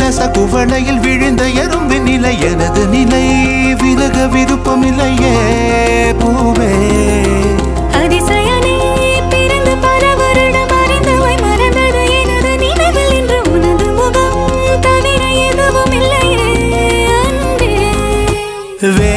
மனச குவளையில் விழுந்த எறும்பின் நிலை எனது நிலை விலக விருப்பமில்லையே பூவே அதிசயனே பிறந்து பல வருடம் அறிந்தவை மறந்தது எனது நினைவில் இன்று உனது முகம் தவிர எதுவும் இல்லையே அன்பே